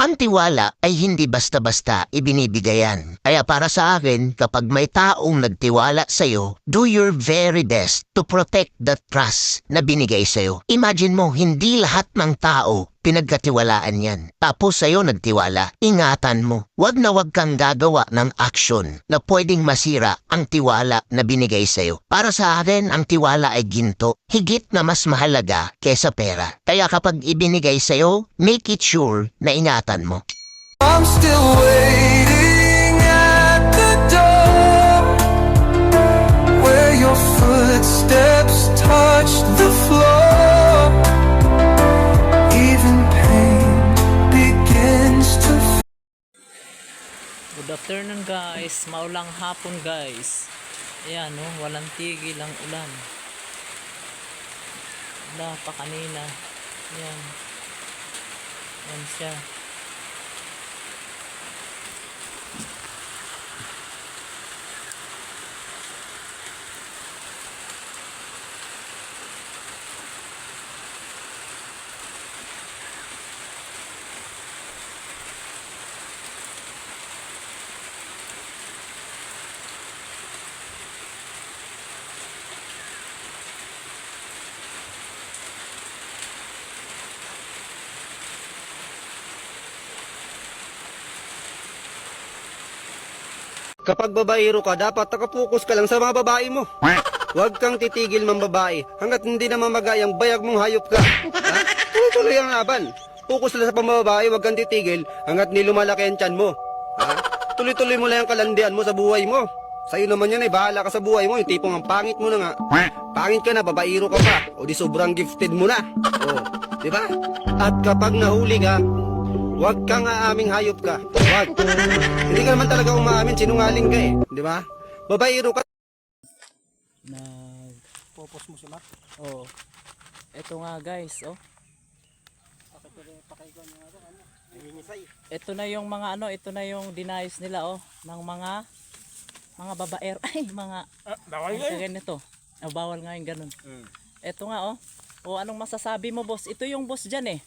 Ang tiwala ay hindi basta-basta ibinibigayan. Kaya para sa akin, kapag may taong nagtiwala sa'yo, do your very best to protect that trust na binigay sa'yo. Imagine mo, hindi lahat ng tao pinagkatiwalaan yan. Tapos sa'yo nagtiwala, ingatan mo. Wag na wag kang gagawa ng aksyon na pwedeng masira ang tiwala na binigay sa'yo. Para sa akin, ang tiwala ay ginto. Higit na mas mahalaga kesa pera. Kaya kapag ibinigay sa'yo, make it sure na ingatan mo. I'm still waiting at the door where your footsteps touch the floor. Even pain begins to Good afternoon guys, maulang hapon guys. Ayan no, walang tigil ang ulan. Wala pa kanina. Ayan. Ayan siya. Kapag babaero ka, dapat nakapokus ka lang sa mga babae mo. Huwag kang titigil mang babae hanggat hindi na mamagayang bayag mong hayop ka. Ha? Tuloy ang laban. Focus lang sa pambabae, huwag kang titigil hanggat nilumalaki ang tiyan mo. Ha? Tuloy-tuloy mo lang ang kalandian mo sa buhay mo. Sa'yo naman yan bahala ka sa buhay mo. Yung tipong ang pangit mo na nga. Pangit ka na, babaero ka pa. O di sobrang gifted mo na. O, di ba? At kapag nahuli ka, huwag kang aaming hayop ka. Huwag. Hindi ka naman talaga umaamin, sinungaling ka di ba? Babaero ka. Popos mo si Mark? Oo. Ito nga guys, oh. Ito na yung mga ito na yung dinayos nila ng mga babaero. Ay, mga bawal nga ganito. Bawal nga yung ganun. Ito nga O anong masasabi mo, boss? Ito yung boss diyan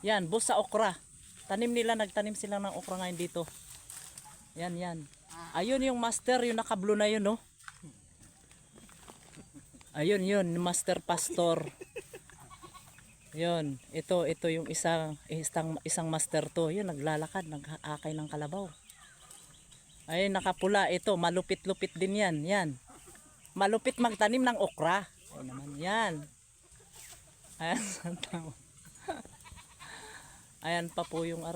Yan, boss sa okra. Nagtanim sila ng okra ngayon dito. Yan. Ayun yung master, yung naka-blue na yun, Ayun, master pastor. Yun, ito yung isang master to. Yun, naglalakad, nag-aakay ng kalabaw. Ayun, nakapula, ito, malupit-lupit din yan. Malupit magtanim ng okra. Ayun naman, yan. Ayan, ayan pa po yung